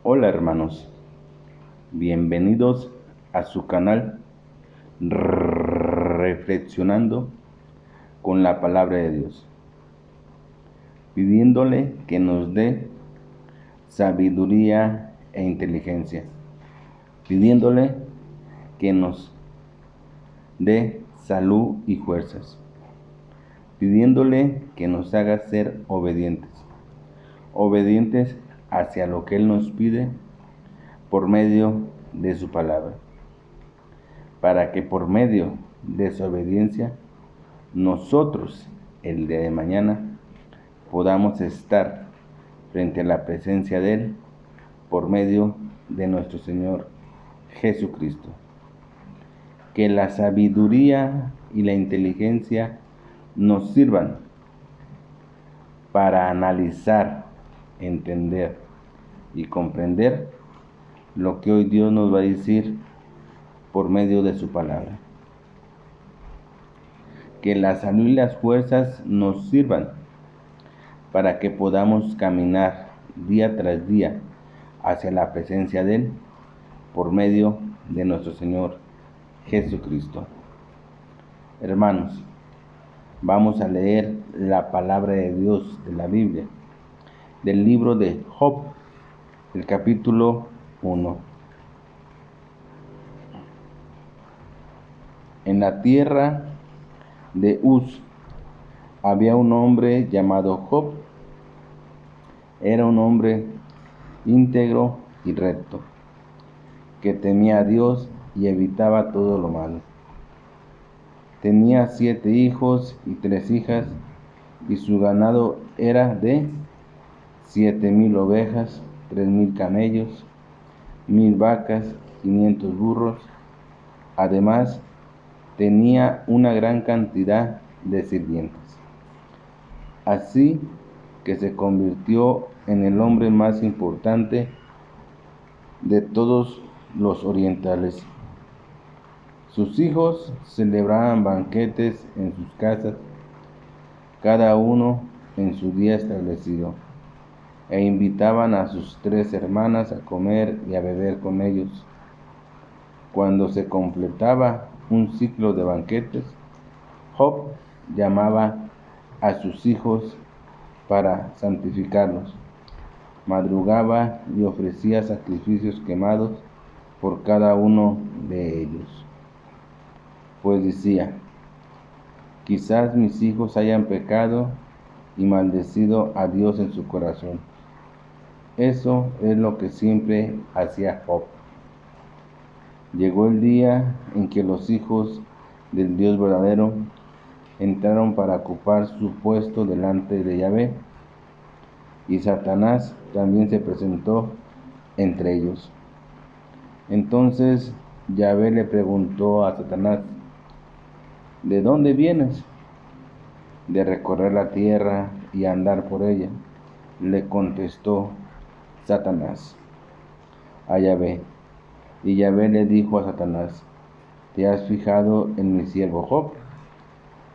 Hola hermanos, bienvenidos a su canal Reflexionando con la Palabra de Dios, pidiéndole que nos dé sabiduría e inteligencia, pidiéndole que nos dé salud y fuerzas, pidiéndole que nos haga ser obedientes hacia lo que Él nos pide por medio de su palabra, para que por medio de su obediencia nosotros el día de mañana podamos estar frente a la presencia de Él por medio de nuestro Señor Jesucristo. Que la sabiduría y la inteligencia nos sirvan para analizar, entender y comprender lo que hoy Dios nos va a decir por medio de su palabra. Que la salud y las fuerzas nos sirvan para que podamos caminar día tras día hacia la presencia de Él por medio de nuestro Señor Jesucristo. Hermanos, vamos a leer la palabra de Dios de la Biblia, del libro de Job, el capítulo 1. En la tierra de Uz había un hombre llamado Job. Era un hombre íntegro y recto, que temía a Dios y evitaba todo lo malo. Tenía 7 hijos y 3 hijas, y su ganado era de 7,000 ovejas, 3,000 camellos, 1,000 vacas, 500 burros. Además, tenía una gran cantidad de sirvientes. Así que se convirtió en el hombre más importante de todos los orientales. Sus hijos celebraban banquetes en sus casas, cada uno en su día establecido, e invitaban a sus 3 hermanas a comer y a beber con ellos. Cuando se completaba un ciclo de banquetes, Job llamaba a sus hijos para santificarlos. Madrugaba y ofrecía sacrificios quemados por cada uno de ellos. Pues decía: quizás mis hijos hayan pecado y maldecido a Dios en su corazón. Eso es lo que siempre hacía Job. Llegó el día en que los hijos del Dios verdadero entraron para ocupar su puesto delante de Yahvé, y Satanás también se presentó entre ellos. Entonces Yahvé le preguntó a Satanás: ¿de dónde vienes? De recorrer la tierra y andar por ella, le contestó Satanás a Yahvé. Y Yahvé le dijo a Satanás: ¿te has fijado en mi siervo Job?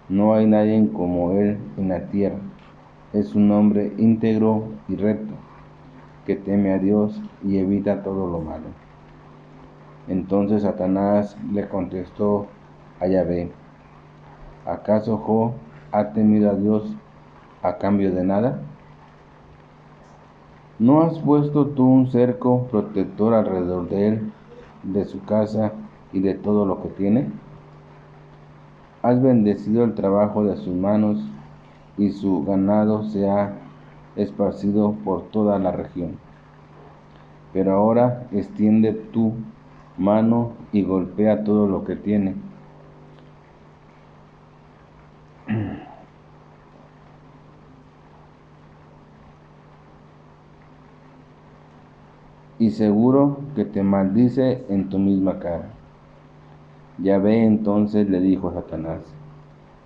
No hay nadie como él en la tierra. Es un hombre íntegro y recto, que teme a Dios y evita todo lo malo. Entonces Satanás le contestó a Yahvé: ¿acaso Job ha temido a Dios a cambio de nada? ¿No has puesto tú un cerco protector alrededor de él, de su casa y de todo lo que tiene? Has bendecido el trabajo de sus manos, y su ganado se ha esparcido por toda la región. Pero ahora extiende tu mano y golpea todo lo que tiene. Y seguro que te maldice en tu misma cara. Yahvé entonces le dijo a Satanás: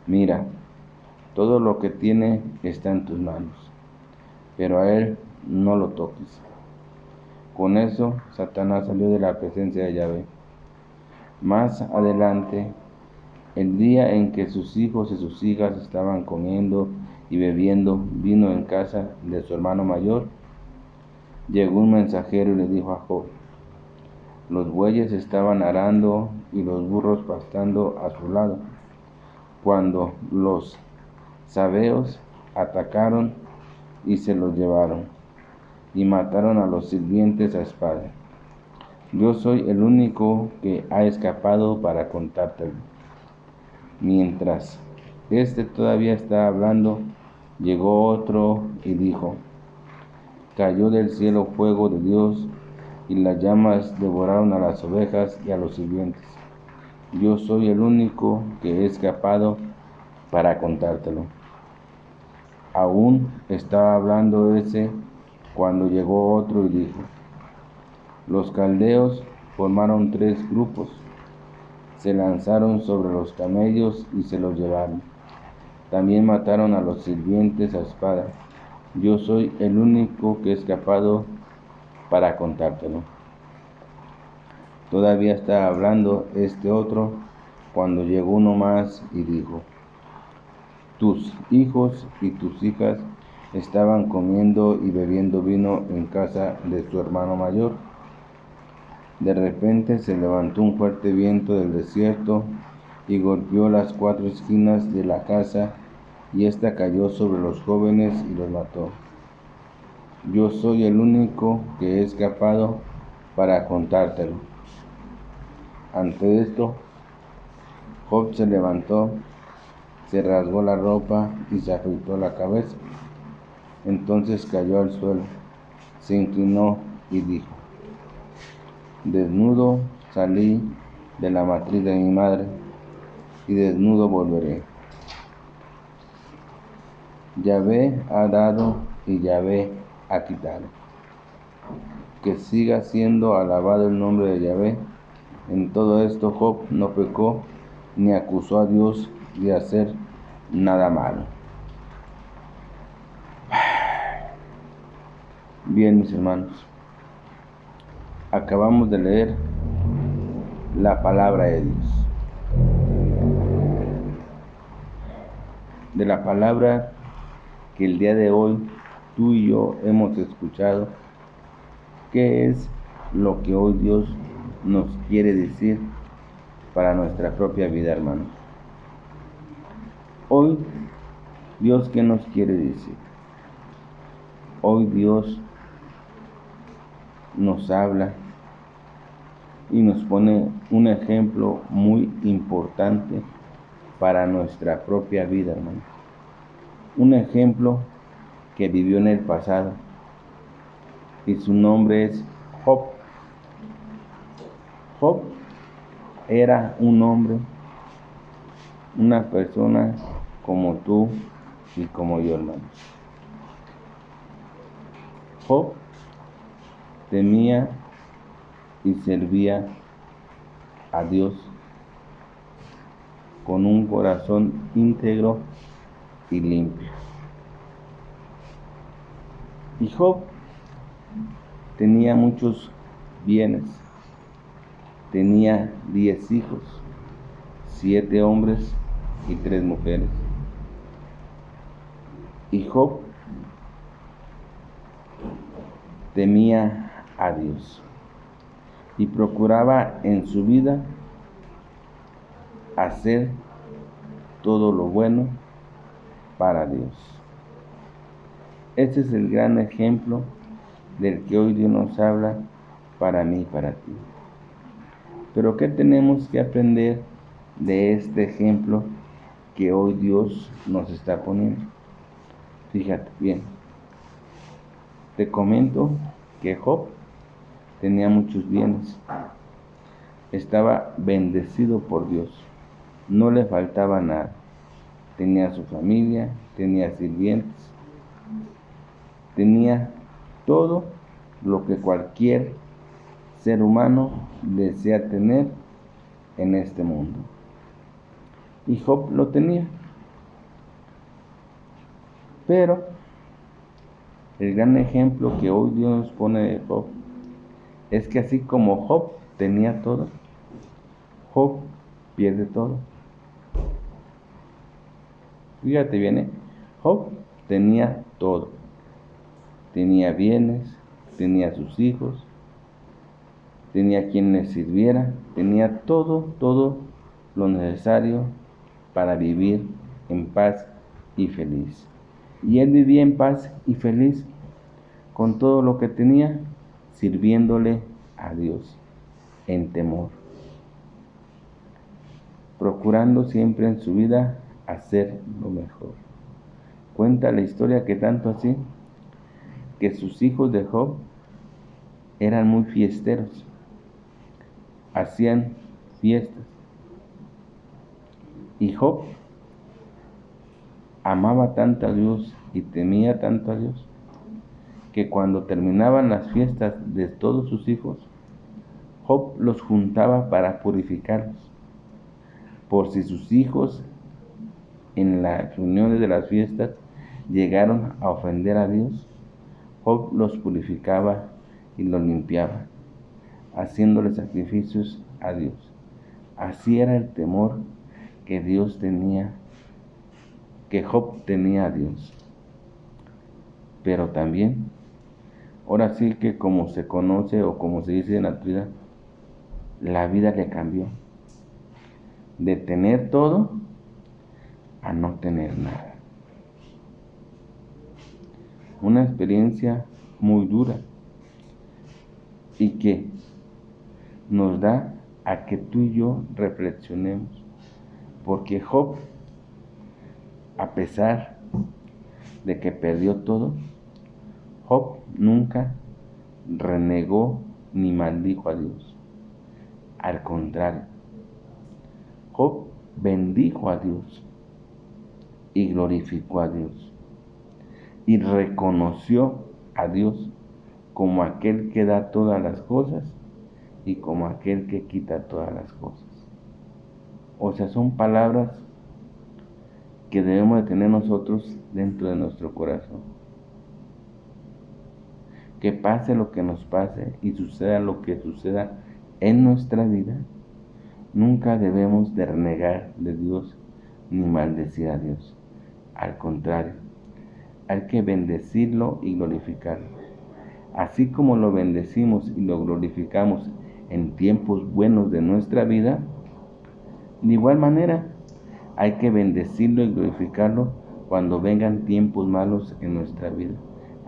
mira, todo lo que tiene está en tus manos, pero a él no lo toques. Con eso Satanás salió de la presencia de Yahvé. Más adelante, el día en que sus hijos y sus hijas estaban comiendo y bebiendo vino en casa de su hermano mayor, llegó un mensajero y le dijo a Job: los bueyes estaban arando y los burros pastando a su lado, cuando los sabeos atacaron y se los llevaron, y mataron a los sirvientes a espada. Yo soy el único que ha escapado para contártelo. Mientras todavía estaba hablando, llegó otro y dijo: cayó del cielo fuego de Dios, y las llamas devoraron a las ovejas y a los sirvientes. Yo soy el único que he escapado para contártelo. Aún estaba hablando ese cuando llegó otro y dijo: los caldeos formaron 3 grupos, se lanzaron sobre los camellos y se los llevaron. También mataron a los sirvientes a espada. Yo soy el único que he escapado para contártelo. Todavía estaba hablando otro cuando llegó uno más y dijo: tus hijos y tus hijas estaban comiendo y bebiendo vino en casa de su hermano mayor. De repente se levantó un fuerte viento del desierto y golpeó las 4 esquinas de la casa, y ésta cayó sobre los jóvenes y los mató. Yo soy el único que he escapado para contártelo. Ante esto, Job se levantó, se rasgó la ropa y se afeitó la cabeza. Entonces cayó al suelo, se inclinó y dijo: desnudo salí de la matriz de mi madre, y desnudo volveré. Yahvé ha dado y Yahvé ha quitado. Que siga siendo alabado el nombre de Yahvé. En todo esto Job no pecó ni acusó a Dios de hacer nada malo. Bien, mis hermanos, acabamos de leer la palabra de Dios. De la palabra que el día de hoy tú y yo hemos escuchado, ¿qué es lo que hoy Dios nos quiere decir para nuestra propia vida, hermanos? Hoy, Dios, ¿qué nos quiere decir? Hoy Dios nos habla y nos pone un ejemplo muy importante para nuestra propia vida, hermanos. Un ejemplo que vivió en el pasado, y su nombre es Job. Job era un hombre, una persona como tú y como yo, hermanos. Job temía y servía a Dios con un corazón íntegro y limpio. Y Job tenía muchos bienes. Tenía 10 hijos, 7 hombres y 3 mujeres. Y Job temía a Dios y procuraba en su vida hacer todo lo bueno para Dios. Este es el gran ejemplo del que hoy Dios nos habla para mí y para ti. Pero ¿qué tenemos que aprender de este ejemplo que hoy Dios nos está poniendo? Fíjate bien. Te comento que Job tenía muchos bienes. Estaba bendecido por Dios. No le faltaba nada. Tenía su familia, tenía sirvientes, tenía todo lo que cualquier ser humano desea tener en este mundo. Y Job lo tenía. Pero el gran ejemplo que hoy Dios nos pone de Job es que así como Job tenía todo, Job pierde todo. Fíjate bien, Job tenía todo. Tenía bienes, tenía sus hijos, tenía quien le sirviera, tenía todo lo necesario para vivir en paz y feliz. Y él vivía en paz y feliz con todo lo que tenía, sirviéndole a Dios en temor, procurando siempre en su vida hacer lo mejor. Cuenta la historia que tanto así, que sus hijos de Job eran muy fiesteros, hacían fiestas. Y Job amaba tanto a Dios y temía tanto a Dios, que cuando terminaban las fiestas de todos sus hijos, Job los juntaba para purificarlos, por si sus hijos en las reuniones de las fiestas llegaron a ofender a Dios. Job los purificaba y los limpiaba, haciéndole sacrificios a Dios. Así era el temor que Dios tenía, que Job tenía a Dios. Pero también, ahora sí que como se conoce o como se dice en la actualidad, la vida le cambió. De tener todo a no tener nada. Una experiencia muy dura y que nos da a que tú y yo reflexionemos, porque Job, a pesar de que perdió todo, Job nunca renegó ni maldijo a Dios. Al contrario, Job bendijo a Dios y glorificó a Dios y reconoció a Dios como aquel que da todas las cosas y como aquel que quita todas las cosas. O sea, son palabras que debemos de tener nosotros dentro de nuestro corazón. Que pase lo que nos pase y suceda lo que suceda en nuestra vida, nunca debemos de renegar de Dios ni maldecir a Dios. Al contrario, hay que bendecirlo y glorificarlo. Así como lo bendecimos y lo glorificamos en tiempos buenos de nuestra vida, de igual manera hay que bendecirlo y glorificarlo cuando vengan tiempos malos en nuestra vida,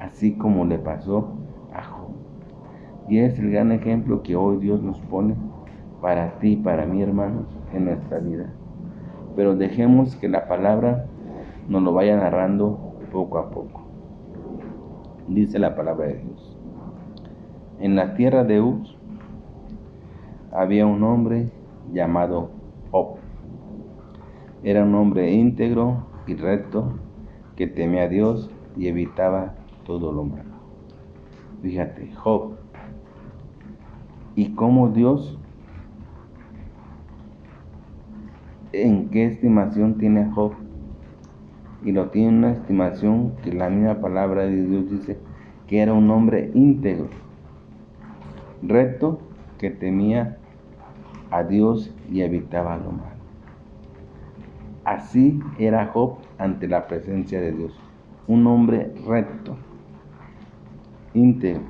así como le pasó a Job. Y es el gran ejemplo que hoy Dios nos pone para ti y para mí, hermanos, en nuestra vida. Pero dejemos que la palabra nos lo vaya narrando poco a poco. Dice la palabra de Dios: en la tierra de Uz había un hombre llamado Job. Era un hombre íntegro y recto, que temía a Dios y evitaba todo lo malo. Fíjate, Job. Y cómo Dios, en qué estimación tiene a Job. Y lo tiene en una estimación que la misma palabra de Dios dice que era un hombre íntegro, recto, que temía a Dios y evitaba lo malo. Así era Job ante la presencia de Dios, un hombre recto, íntegro,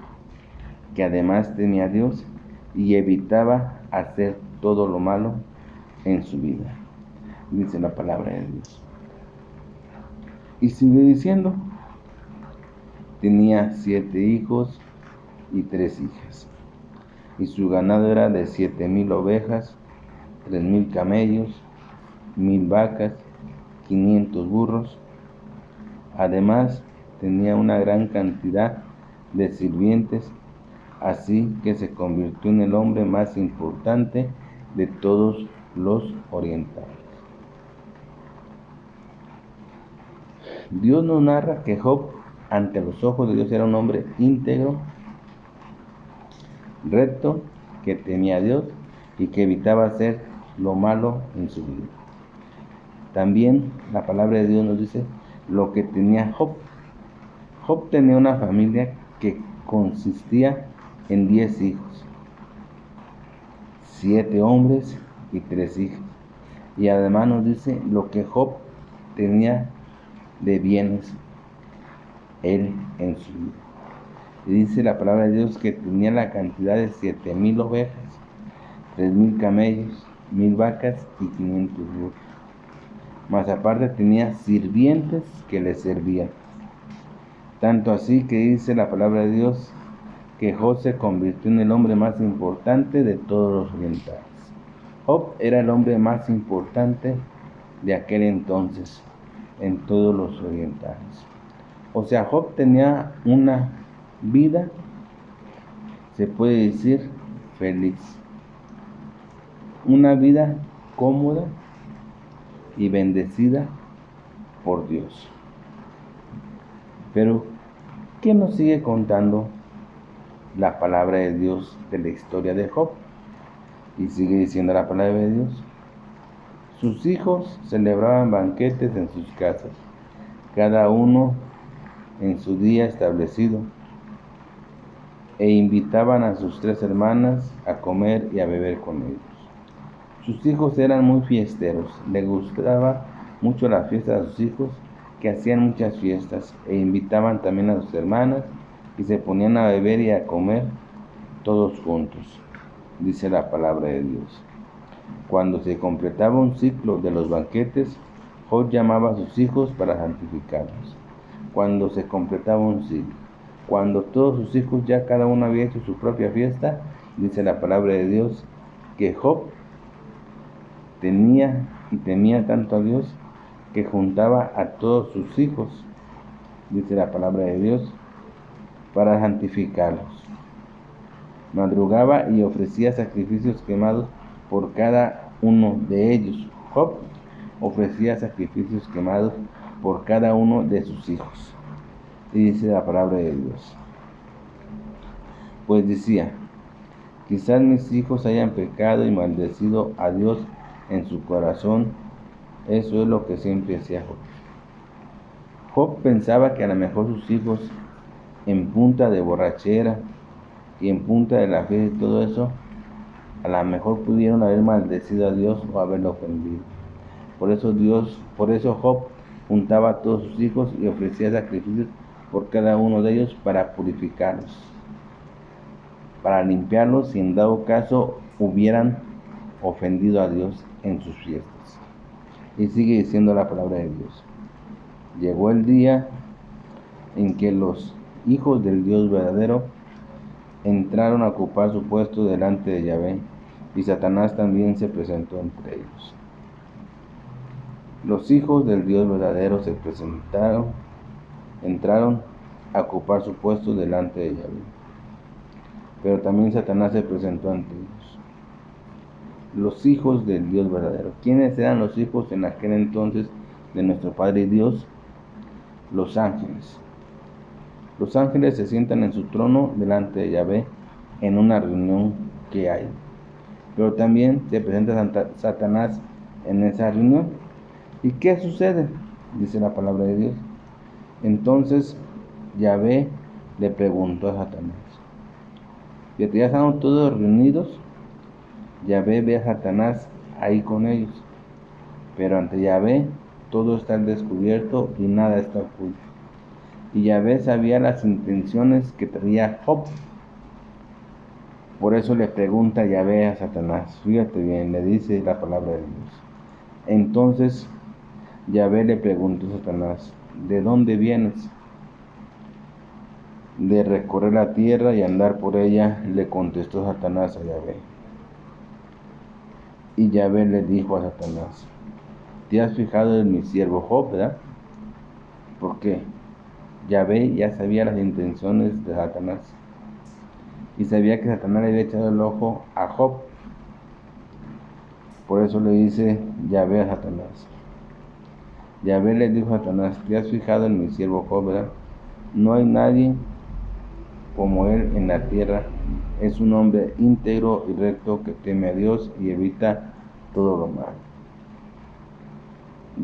que además temía a Dios y evitaba hacer todo lo malo en su vida, dice la palabra de Dios. Y sigue diciendo: tenía 7 hijos y 3 hijas, y su ganado era de 7,000 ovejas, 3,000 camellos, 1,000 vacas, 500 burros. Además, tenía una gran cantidad de sirvientes, así que se convirtió en el hombre más importante de todos los orientales. Dios nos narra que Job, ante los ojos de Dios, era un hombre íntegro, recto, que temía a Dios y que evitaba hacer lo malo en su vida. También la palabra de Dios nos dice lo que tenía Job. Job tenía una familia que consistía en 10 hijos, 7 hombres y 3 hijas. Y además nos dice lo que Job tenía de bienes él en su vida. Y dice la palabra de Dios que tenía la cantidad de 7,000 ovejas, 3,000 camellos, 1,000 vacas y 500 burros. Más aparte tenía sirvientes que le servían. Tanto así que dice la palabra de Dios que Job se convirtió en el hombre más importante de todos los orientales. Job era el hombre más importante de aquel entonces en todos los orientales. O sea, Job tenía una vida, se puede decir, feliz. Una vida cómoda y bendecida por Dios. Pero, ¿qué nos sigue contando la palabra de Dios de la historia de Job? Y sigue diciendo la palabra de Dios: sus hijos celebraban banquetes en sus casas, cada uno en su día establecido, e invitaban a sus 3 hermanas a comer y a beber con ellos. Sus hijos eran muy fiesteros, les gustaba mucho la fiesta de sus hijos, que hacían muchas fiestas, e invitaban también a sus hermanas, y se ponían a beber y a comer todos juntos, dice la palabra de Dios. Cuando se completaba un ciclo de los banquetes, Job llamaba a sus hijos para santificarlos. Cuando se completaba un ciclo, cuando todos sus hijos ya cada uno había hecho su propia fiesta, dice la palabra de Dios que Job tenía y temía tanto a Dios que juntaba a todos sus hijos, dice la palabra de Dios, para santificarlos. Madrugaba y ofrecía sacrificios quemados por cada uno de ellos. Job ofrecía sacrificios quemados por cada uno de sus hijos. Y dice la palabra de Dios: pues decía, quizás mis hijos hayan pecado y maldecido a Dios en su corazón. Eso es lo que siempre hacía Job. Job pensaba que a lo mejor sus hijos, en punta de borrachera y en punta de la fe y todo eso, a lo mejor pudieron haber maldecido a Dios o haberlo ofendido. Por eso Job juntaba a todos sus hijos y ofrecía sacrificios por cada uno de ellos para purificarlos, para limpiarlos si en dado caso hubieran ofendido a Dios en sus fiestas. Y sigue diciendo la palabra de Dios: llegó el día en que los hijos del Dios verdadero entraron a ocupar su puesto delante de Yahvé, y Satanás también se presentó entre ellos. Los hijos del Dios verdadero entraron a ocupar su puesto delante de Yahvé, pero también Satanás se presentó ante ellos. Los hijos del Dios verdadero. ¿Quiénes eran los hijos en aquel entonces de nuestro Padre Dios? Los ángeles. Los ángeles se sientan en su trono delante de Yahvé en una reunión que hay. Pero también se presenta Satanás en esa reunión. ¿Y qué sucede? Dice la palabra de Dios. Entonces Yahvé le preguntó a Satanás. Ya estaban todos reunidos. Yahvé ve a Satanás ahí con ellos. Pero ante Yahvé todo está al descubierto y nada está oculto. Y Yahvé sabía las intenciones que traía Job. Por eso le pregunta Yahvé a Satanás. Fíjate bien, le dice la palabra de Dios. Entonces Yahvé le preguntó a Satanás: ¿de dónde vienes? De recorrer la tierra y andar por ella, le contestó Satanás a Yahvé. Y Yahvé le dijo a Satanás: ¿te has fijado en mi siervo Job, verdad? Porque Yahvé ya sabía las intenciones de Satanás. Y sabía que Satanás le había echado el ojo a Job. Por eso le dice Yahvé a Satanás. Yahvé le dijo a Satanás: ¿te has fijado en mi siervo Job, verdad? No hay nadie como él en la tierra. Es un hombre íntegro y recto que teme a Dios y evita todo lo malo.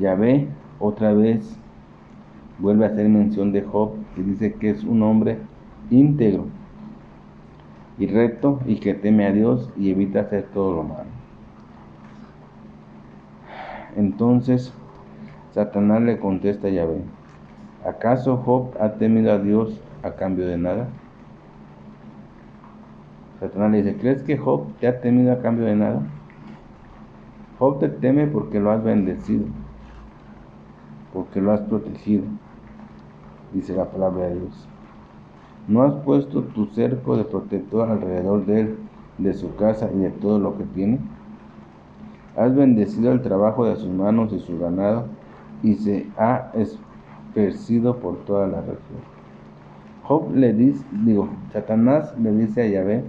Yahvé otra vez vuelve a hacer mención de Job y dice que es un hombre íntegro y recto y que teme a Dios y evita hacer todo lo malo. Entonces Satanás le contesta a Yahvé: ¿acaso Job ha temido a Dios a cambio de nada? Satanás le dice, ¿crees que Job te ha temido a cambio de nada? Job te teme porque lo has bendecido, porque lo has protegido, dice la palabra de Dios. ¿No has puesto tu cerco de protector alrededor de él, de su casa y de todo lo que tiene? Has bendecido el trabajo de sus manos y su ganado, y se ha esparcido por toda la región. Satanás le dice a Yahvé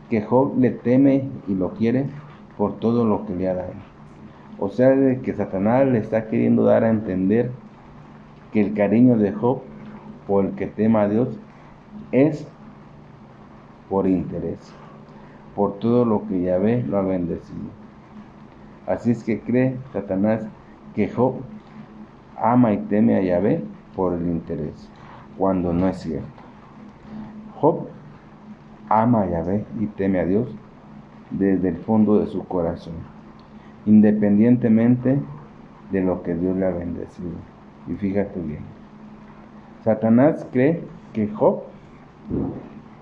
que Job le teme y lo quiere por todo lo que le ha dado. O sea, de que Satanás le está queriendo dar a entender que el cariño de Job por el que tema a Dios es por interés, por todo lo que Yahvé lo ha bendecido. Así es que cree Satanás que Job ama y teme a Yahvé por el interés, cuando no es cierto. Job ama a Yahvé y teme a Dios desde el fondo de su corazón, independientemente de lo que Dios le ha bendecido. Y fíjate bien, Satanás cree que Job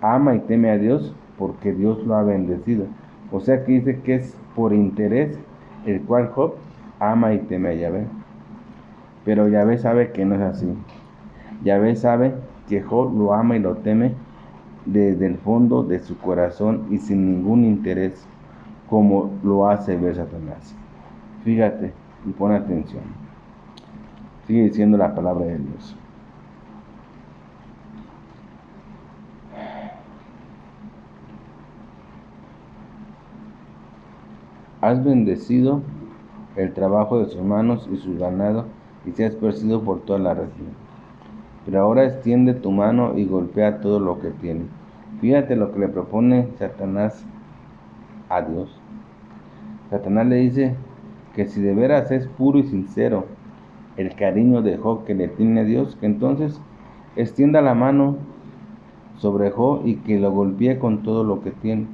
ama y teme a Dios porque Dios lo ha bendecido. O sea que dice que es por interés el cual Job ama y teme a Yahvé. Pero Yahvé sabe que no es así. Yahvé sabe que Job lo ama y lo teme desde el fondo de su corazón y sin ningún interés, como lo hace ver Satanás. Fíjate y pon atención. Sigue diciendo la palabra de Dios. Has bendecido el trabajo de sus manos y su ganado, y se ha esparcido por toda la región. Pero ahora extiende tu mano y golpea todo lo que tiene. Fíjate lo que le propone Satanás a Dios. Satanás le dice que si de veras es puro y sincero el cariño de Job que le tiene a Dios, que entonces extienda la mano sobre Job y que lo golpee con todo lo que tiene,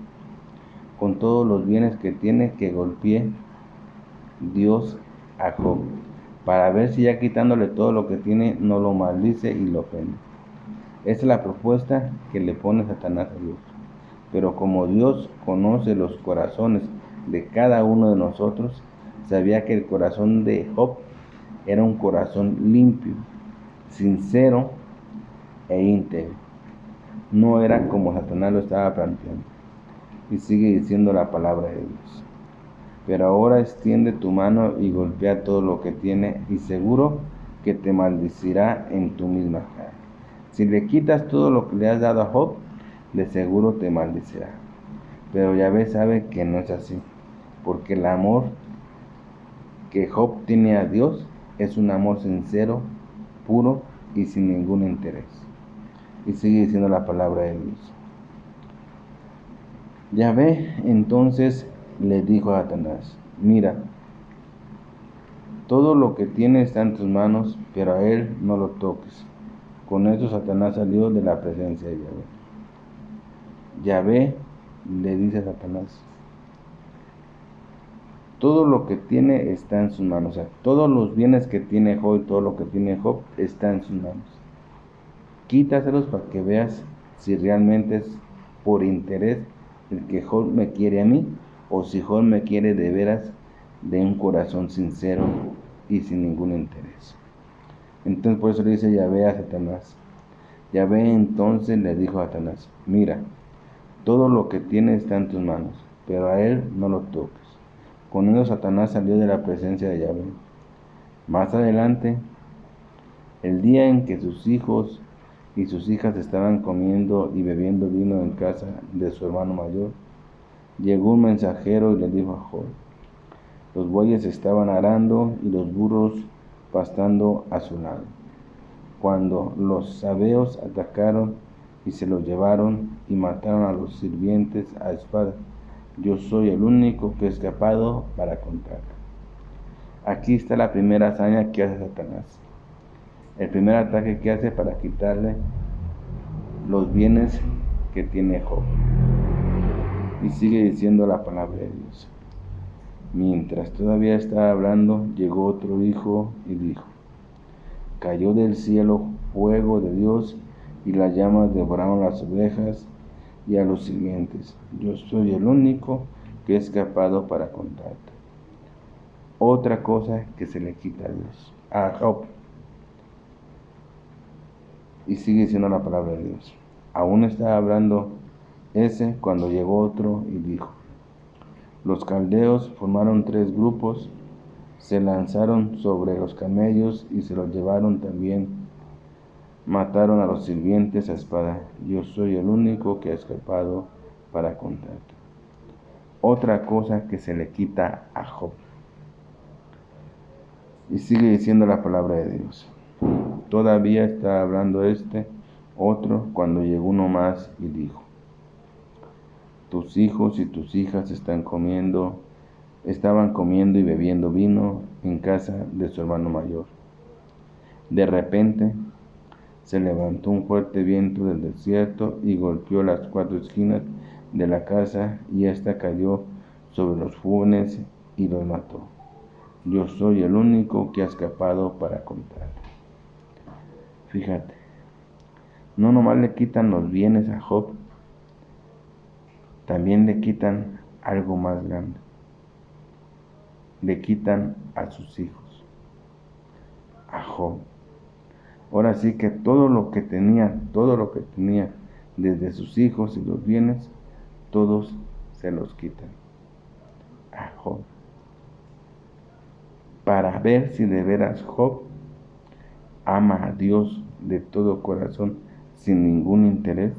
con todos los bienes que tiene, que golpee Dios a Job, para ver si ya quitándole todo lo que tiene no lo maldice y lo ofende. Esa es la propuesta que le pone Satanás a Dios. Pero como Dios conoce los corazones de cada uno de nosotros, sabía que el corazón de Job era un corazón limpio, sincero e íntegro. No era como Satanás lo estaba planteando. Y sigue diciendo la palabra de Dios. Pero ahora extiende tu mano y golpea todo lo que tiene, y seguro que te maldecirá en tu misma cara. Si le quitas todo lo que le has dado a Job, de seguro te maldecirá. Pero Yahvé sabe que no es así, porque el amor que Job tiene a Dios es un amor sincero, puro y sin ningún interés. Y sigue diciendo la palabra de Dios. Yahvé entonces le dijo a Satanás, mira, todo lo que tiene está en tus manos, pero a él no lo toques. Con eso Satanás salió de la presencia de Yahvé. Yahvé le dice a Satanás, todo lo que tiene está en sus manos. O sea, todos los bienes que tiene Job y todo lo que tiene Job está en sus manos. Quítaselos para que veas si realmente es por interés el que Job me quiere a mí, o si Job me quiere de veras de un corazón sincero y sin ningún interés. Entonces por eso le dice Yahvé a Satanás. Yahvé entonces le dijo a Satanás, mira, todo lo que tiene está en tus manos, pero a él no lo toques. Con eso Satanás salió de la presencia de Yahvé. Más adelante, el día en que sus hijos y sus hijas estaban comiendo y bebiendo vino en casa de su hermano mayor, llegó un mensajero y le dijo a Job, los bueyes estaban arando y los burros pastando a su lado, cuando los sabeos atacaron y se los llevaron y mataron a los sirvientes a espada. Yo soy el único que he escapado para contar. Aquí está la primera hazaña que hace Satanás. El primer ataque que hace para quitarle los bienes que tiene Job. Y sigue diciendo la palabra de Dios. Mientras todavía estaba hablando, llegó otro hijo y dijo, cayó del cielo fuego de Dios y las llamas devoraron las ovejas y a los sirvientes. Yo soy el único que he escapado para contarte. Otra cosa que se le quita a Dios, a Job. Y sigue diciendo la palabra de Dios. Aún estaba hablando ese cuando llegó otro y dijo: los caldeos formaron 3 grupos, se lanzaron sobre los camellos y se los llevaron también. Mataron a los sirvientes a espada. Yo soy el único que ha escapado para contarte. Otra cosa que se le quita a Job. Y sigue diciendo la palabra de Dios. Todavía está hablando otro, cuando llegó uno más y dijo: tus hijos y tus hijas estaban comiendo y bebiendo vino en casa de su hermano mayor. De repente se levantó un fuerte viento del desierto y golpeó las 4 esquinas de la casa, y ésta cayó sobre los jóvenes y los mató. Yo soy el único que ha escapado para contar. Fíjate, no nomás le quitan los bienes a Job, también le quitan algo más grande. Le quitan a sus hijos, a Job. Ahora sí que todo lo que tenía, desde sus hijos y los bienes, todos se los quitan a Job. Para ver si de veras Job ama a Dios de todo corazón sin ningún interés,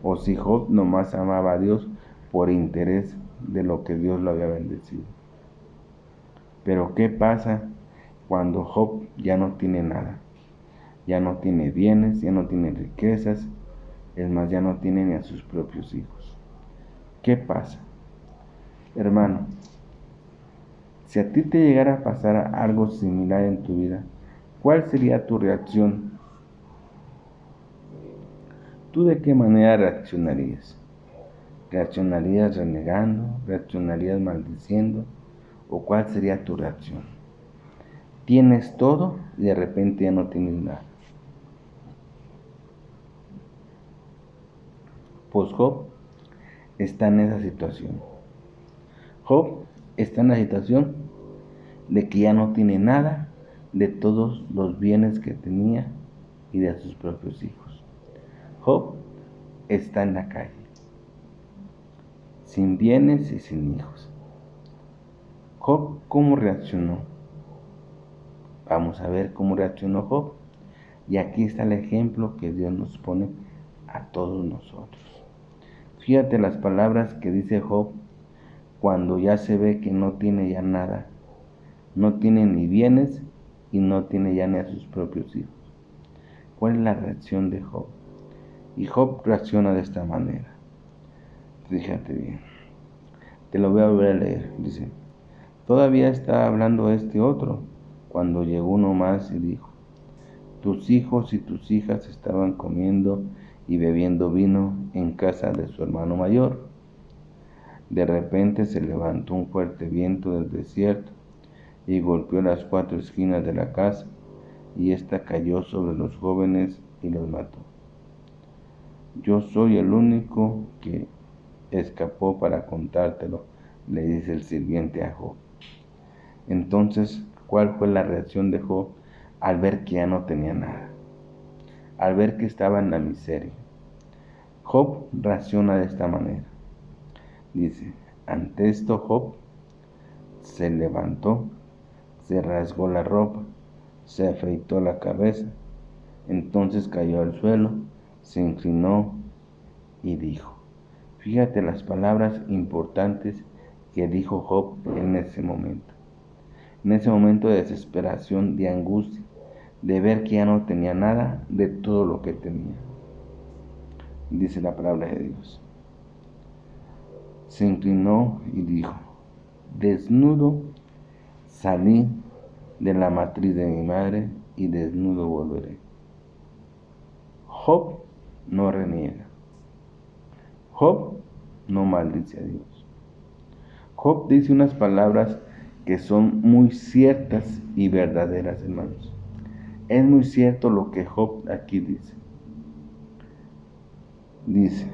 o si Job nomás amaba a Dios por interés de lo que Dios lo había bendecido. Pero ¿qué pasa cuando Job ya no tiene nada? Ya no tiene bienes, ya no tiene riquezas, es más, ya no tiene ni a sus propios hijos. ¿Qué pasa? Hermano, si a ti te llegara a pasar algo similar en tu vida, ¿cuál sería tu reacción? ¿Tú de qué manera reaccionarías? ¿Reaccionarías renegando? ¿Reaccionarías maldiciendo? ¿O cuál sería tu reacción? Tienes todo y de repente ya no tienes nada. Pues Job está en esa situación. Job está en la situación de que ya no tiene nada de todos los bienes que tenía y de sus propios hijos. Job está en la calle, sin bienes y sin hijos. Job, ¿cómo reaccionó? Vamos a ver cómo reaccionó Job. Y aquí está el ejemplo que Dios nos pone a todos nosotros. Fíjate las palabras que dice Job cuando ya se ve que no tiene ya nada. No tiene ni bienes y no tiene ya ni a sus propios hijos. ¿Cuál es la reacción de Job? Y Job reacciona de esta manera. Fíjate bien. Te lo voy a volver a leer. Dice: todavía está hablando otro, cuando llegó uno más y dijo: tus hijos y tus hijas estaban comiendo y bebiendo vino en casa de su hermano mayor. De repente se levantó un fuerte viento del desierto y golpeó las 4 esquinas de la casa, y ésta cayó sobre los jóvenes y los mató. Yo soy el único que escapó para contártelo, le dice el sirviente a Job. Entonces, ¿cuál fue la reacción de Job al ver que ya no tenía nada? Al ver que estaba en la miseria. Job reacciona de esta manera. Dice: ante esto Job se levantó, se rasgó la ropa, se afeitó la cabeza, entonces cayó al suelo, se inclinó y dijo. Fíjate las palabras importantes que dijo Job en ese momento. En ese momento de desesperación, de angustia, de ver que ya no tenía nada de todo lo que tenía. Dice la palabra de Dios. Se inclinó y dijo: desnudo salí de la matriz de mi madre y desnudo volveré. Job no reniega. Job no maldice a Dios. Job dice unas palabras que son muy ciertas y verdaderas, hermanos. Es muy cierto lo que Job aquí dice. Dice: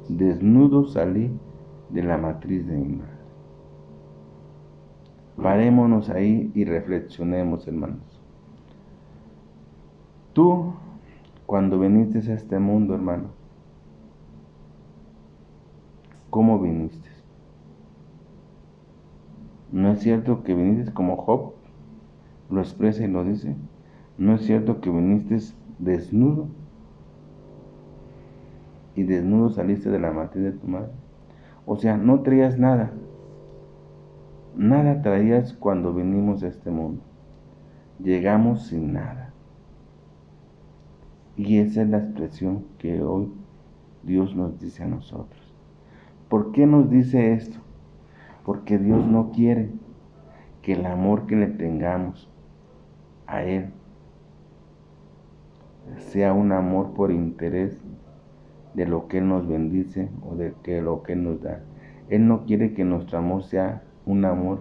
desnudo salí de la matriz de mi madre. Parémonos ahí y reflexionemos, hermanos. Tú, cuando viniste a este mundo, hermano, ¿cómo viniste? ¿No es cierto que viniste como Job lo expresa y lo dice? ¿No es cierto que viniste desnudo? Y desnudo saliste de la matriz de tu madre. O sea, no traías nada. Nada traías cuando vinimos a este mundo. Llegamos sin nada. Y esa es la expresión que hoy Dios nos dice a nosotros. ¿Por qué nos dice esto? Porque Dios no quiere que el amor que le tengamos a Él sea un amor por interés de lo que Él nos bendice o de lo que Él nos da. Él no quiere que nuestro amor sea un amor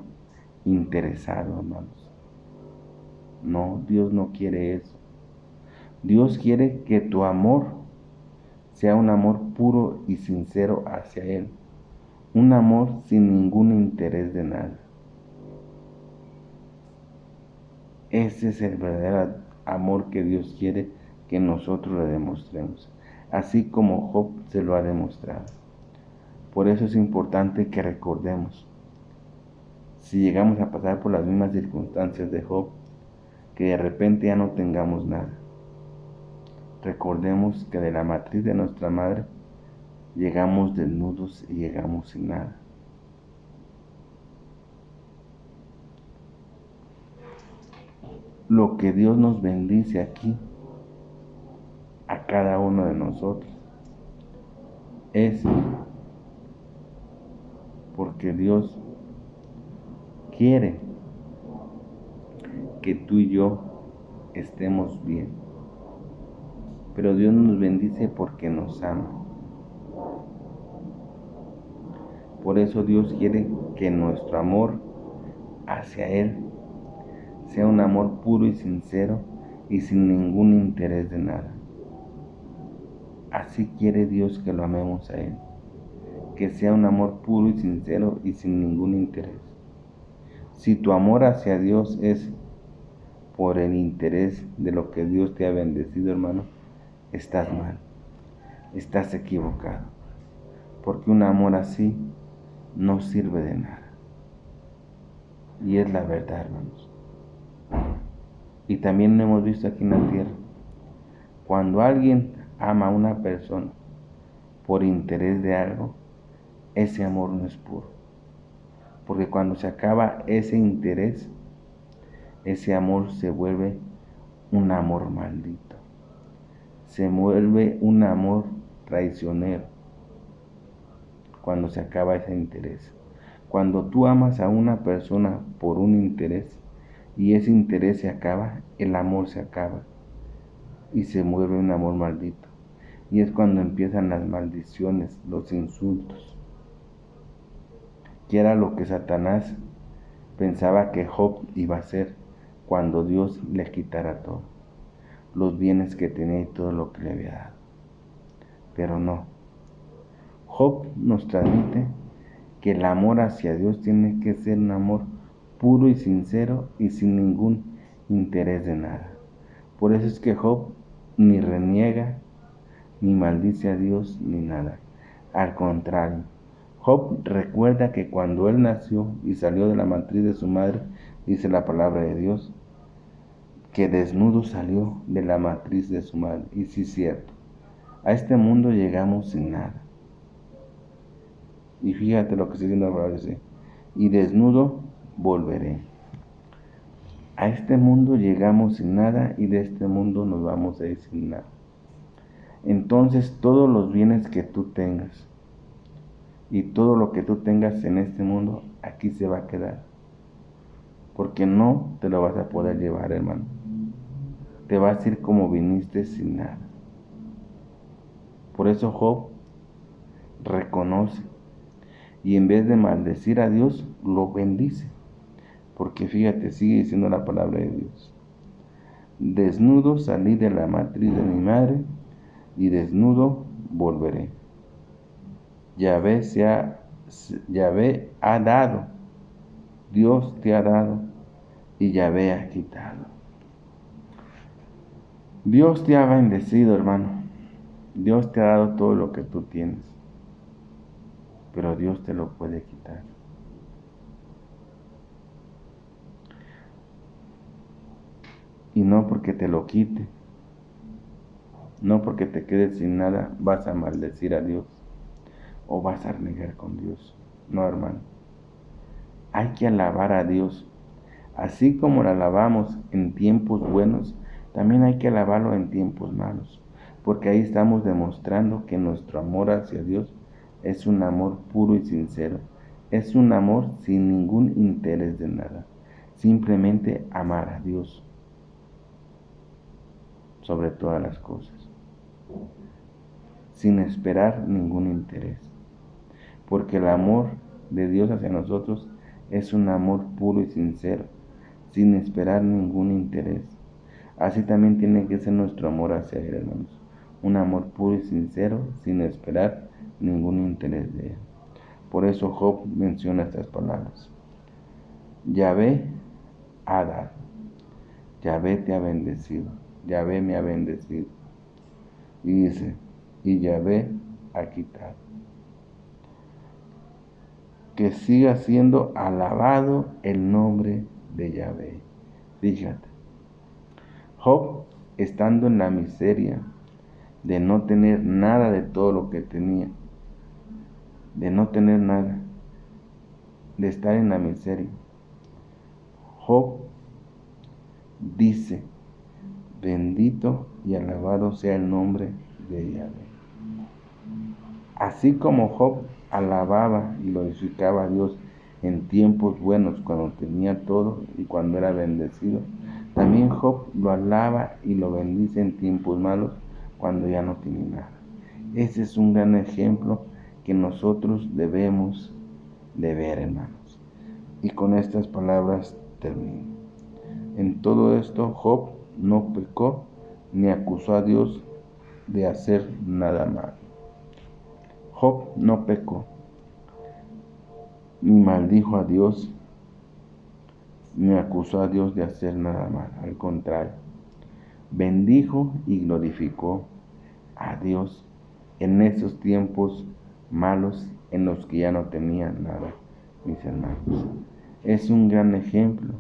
interesado, hermanos. No, Dios no quiere eso. Dios quiere que tu amor sea un amor puro y sincero hacia Él. Un amor sin ningún interés de nada. Ese es el verdadero amor que Dios quiere que nosotros le demostremos, así como Job se lo ha demostrado. Por eso es importante que recordemos, si llegamos a pasar por las mismas circunstancias de Job, que de repente ya no tengamos nada. Recordemos que de la matriz de nuestra madre llegamos desnudos y llegamos sin nada. Lo que Dios nos bendice aquí, a cada uno de nosotros, es porque Dios quiere que tú y yo estemos bien. Pero Dios nos bendice porque nos ama. Por eso Dios quiere que nuestro amor hacia Él sea un amor puro y sincero y sin ningún interés de nada. Así quiere Dios que lo amemos a Él, que sea un amor puro y sincero y sin ningún interés. Si tu amor hacia Dios es por el interés de lo que Dios te ha bendecido, hermano, estás mal, estás equivocado, porque un amor así no sirve de nada. Y es la verdad, hermanos. Y también lo hemos visto aquí en la tierra. Cuando alguien ama a una persona por interés de algo, ese amor no es puro. Porque cuando se acaba ese interés, ese amor se vuelve un amor maldito. Se vuelve un amor traicionero cuando se acaba ese interés. Cuando tú amas a una persona por un interés y ese interés se acaba, el amor se acaba y se vuelve un amor maldito. Y es cuando empiezan las maldiciones, los insultos, que era lo que Satanás pensaba que Job iba a hacer cuando Dios le quitara todo, los bienes que tenía y todo lo que le había dado. Pero no. Job nos transmite que el amor hacia Dios tiene que ser un amor puro y sincero y sin ningún interés de nada. Por eso es que Job ni reniega, ni maldice a Dios, ni nada. Al contrario, Job recuerda que cuando él nació y salió de la matriz de su madre, dice la palabra de Dios, que desnudo salió de la matriz de su madre. Y sí es cierto, a este mundo llegamos sin nada. Y fíjate lo que está diciendo la palabra, dice, y desnudo volveré. A este mundo llegamos sin nada y de este mundo nos vamos a ir sin nada. Entonces todos los bienes que tú tengas y todo lo que tú tengas en este mundo, aquí se va a quedar. Porque no te lo vas a poder llevar, hermano. Te vas a ir como viniste sin nada. Por eso Job reconoce y en vez de maldecir a Dios, lo bendice. Porque fíjate, sigue diciendo la palabra de Dios. Desnudo salí de la matriz de mi madre y desnudo volveré. Yahvé, Yahvé ha dado, Dios te ha dado y Yahvé ha quitado. Dios te ha bendecido, hermano. Dios te ha dado todo lo que tú tienes, pero Dios te lo puede quitar. Y no porque te lo quite, no porque te quedes sin nada, vas a maldecir a Dios o vas a renegar con Dios. No, hermano. Hay que alabar a Dios. Así como lo alabamos en tiempos buenos, también hay que alabarlo en tiempos malos. Porque ahí estamos demostrando que nuestro amor hacia Dios es un amor puro y sincero. Es un amor sin ningún interés de nada. Simplemente amar a Dios sobre todas las cosas, sin esperar ningún interés. Porque el amor de Dios hacia nosotros es un amor puro y sincero, sin esperar ningún interés. Así también tiene que ser nuestro amor hacia Él, hermanos. Un amor puro y sincero, sin esperar ningún interés de Él. Por eso Job menciona estas palabras. Yahvé ha dado, Yahvé te ha bendecido, Yahvé me ha bendecido. Y dice, y Yahvé ha quitado. Que siga siendo alabado el nombre de Yahvé. Fíjate, Job, estando en la miseria de no tener nada de todo lo que tenía, de no tener nada, de estar en la miseria, Job dice, bendito y alabado sea el nombre de Yahvé. Así como Job alababa y glorificaba a Dios en tiempos buenos, cuando tenía todo y cuando era bendecido, también Job lo alaba y lo bendice en tiempos malos, cuando ya no tiene nada. Ese es un gran ejemplo que nosotros debemos de ver, hermanos. Y con estas palabras termino. En todo esto, Job no pecó ni acusó a Dios de hacer nada malo. Job no pecó, ni maldijo a Dios, ni acusó a Dios de hacer nada mal. Al contrario, bendijo y glorificó a Dios en esos tiempos malos en los que ya no tenía nada, mis hermanos. Es un gran ejemplo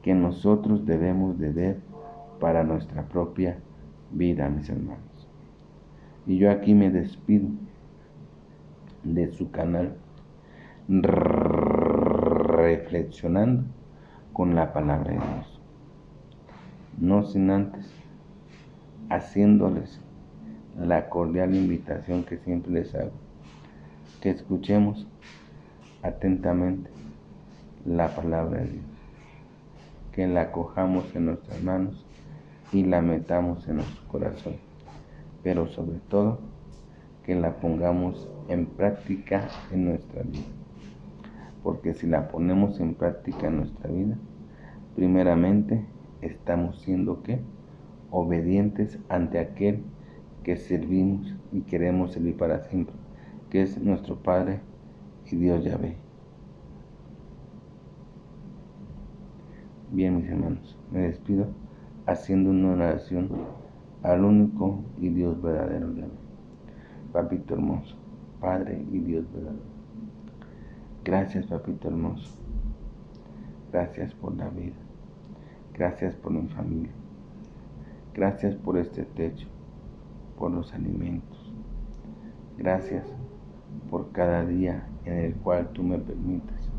que nosotros debemos de ver para nuestra propia vida, mis hermanos. Y yo aquí me despido de su canal, reflexionando con la palabra de Dios. No sin antes haciéndoles la cordial invitación que siempre les hago, que escuchemos atentamente la palabra de Dios, que la cojamos en nuestras manos y la metamos en nuestro corazón, pero sobre todo que la pongamos en práctica en nuestra vida. Porque si la ponemos en práctica en nuestra vida, primeramente estamos siendo ¿qué? Obedientes ante aquel que servimos y queremos servir para siempre, que es nuestro Padre y Dios Yahvé. Bien, mis hermanos, me despido haciendo una oración al único y Dios verdadero Yahvé. Papito hermoso, Padre y Dios verdadero. Gracias, papito hermoso. Gracias por la vida. Gracias por mi familia. Gracias por este techo, por los alimentos. Gracias por cada día en el cual tú me permites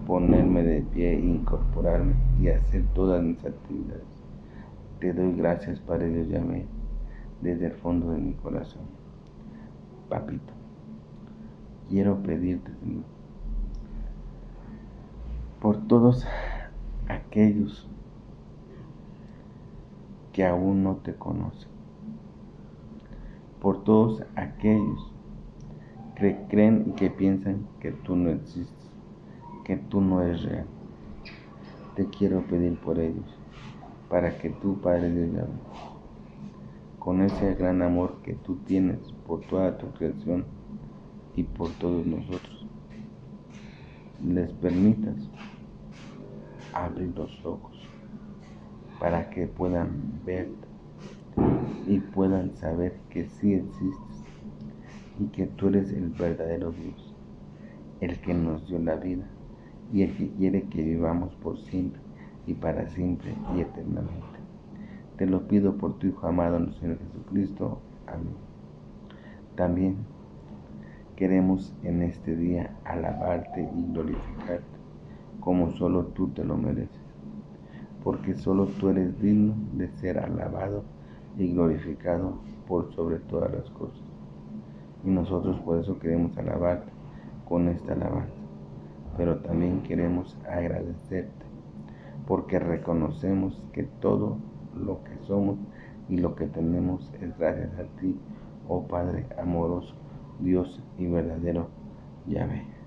ponerme de pie e incorporarme y hacer todas mis actividades. Te doy gracias, Padre Dios Yahvé, desde el fondo de mi corazón. Papito, quiero pedirte, Señor, por todos aquellos que aún no te conocen, por todos aquellos que creen y que piensan que tú no existes, que tú no eres real. Te quiero pedir por ellos, para que tú, Padre Dios Yahvé, con ese gran amor que tú tienes por toda tu creación, y por todos nosotros les permitas abrir los ojos para que puedan ver y puedan saber que sí existes y que tú eres el verdadero Dios, el que nos dio la vida y el que quiere que vivamos por siempre y para siempre y eternamente. Te lo pido por tu Hijo amado, nuestro Señor Jesucristo. Amén. También queremos en este día alabarte y glorificarte como solo tú te lo mereces, porque solo tú eres digno de ser alabado y glorificado por sobre todas las cosas. Y nosotros por eso queremos alabarte con esta alabanza, pero también queremos agradecerte, porque reconocemos que todo lo que somos y lo que tenemos es gracias a ti, oh Padre amoroso, Dios y verdadero Yahvé.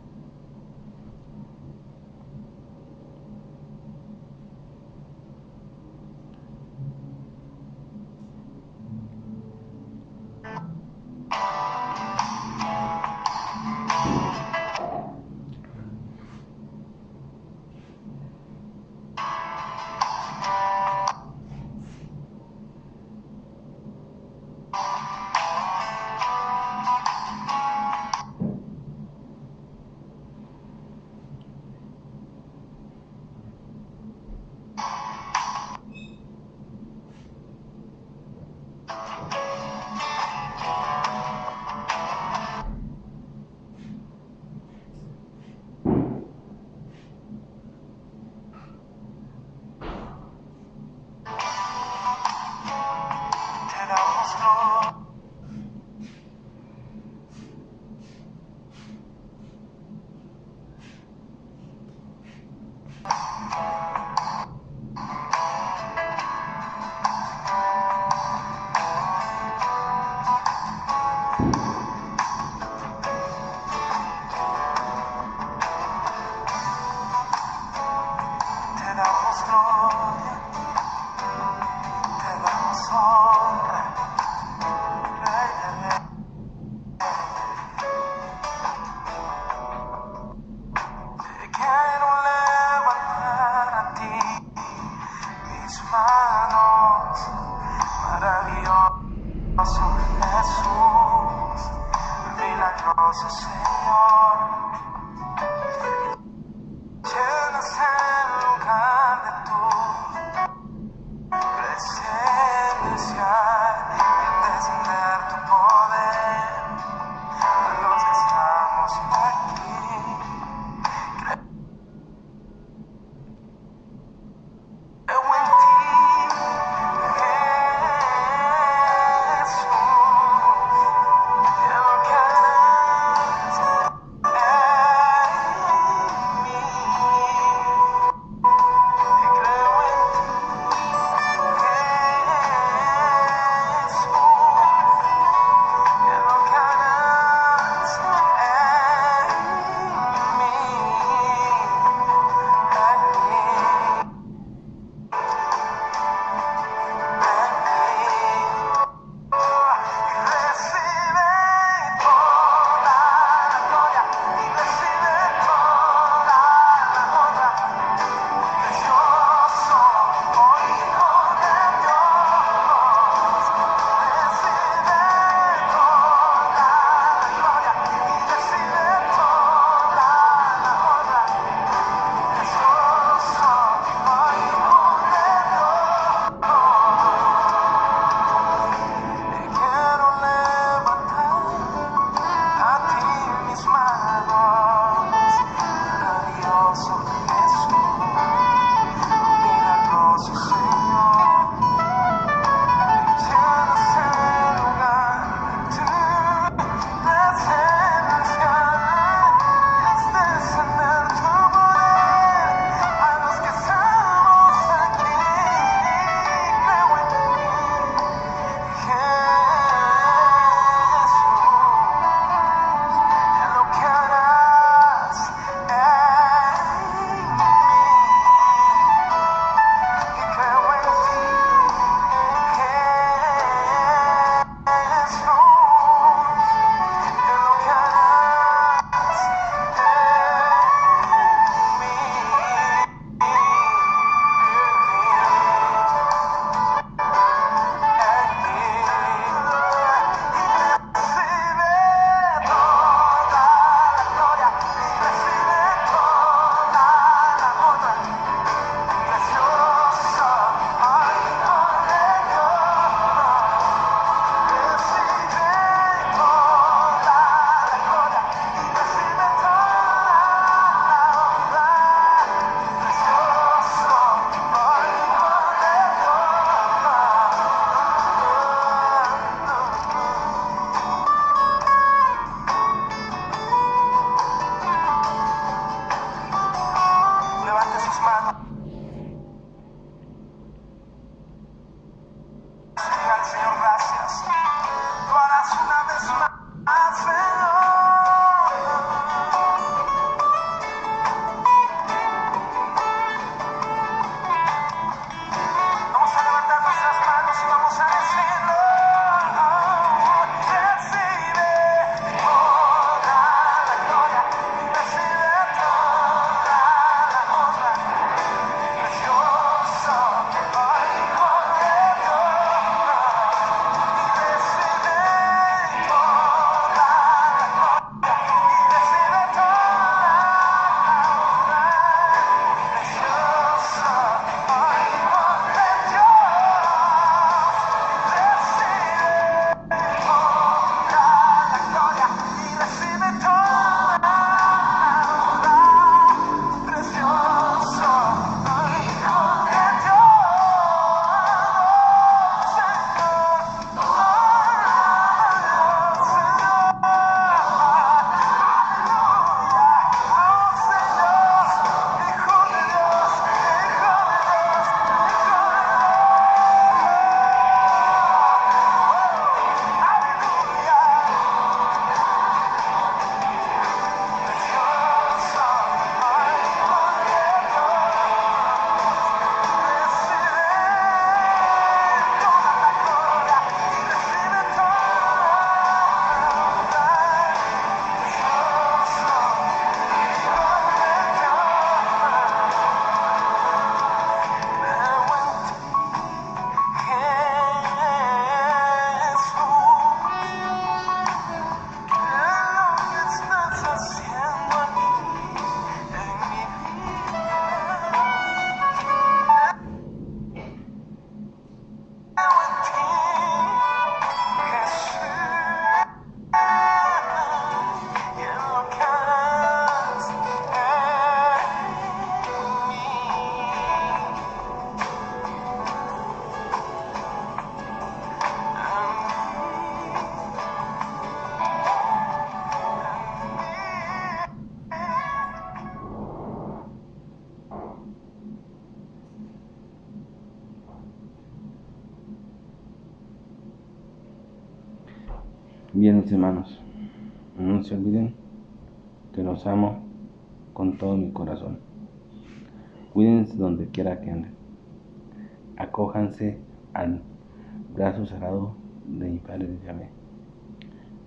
Bien, mis hermanos, no se olviden que los amo con todo mi corazón. Cuídense donde quiera que anden. Acójanse al brazo cerrado de mi Padre de Yahvé.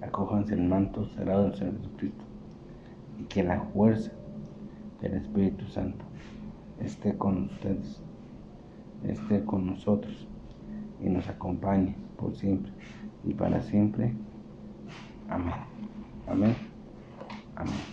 Acójanse al manto cerrado del Señor Jesucristo. Y que la fuerza del Espíritu Santo esté con ustedes, esté con nosotros y nos acompañe por siempre y para siempre. Amén. Amén. Amén.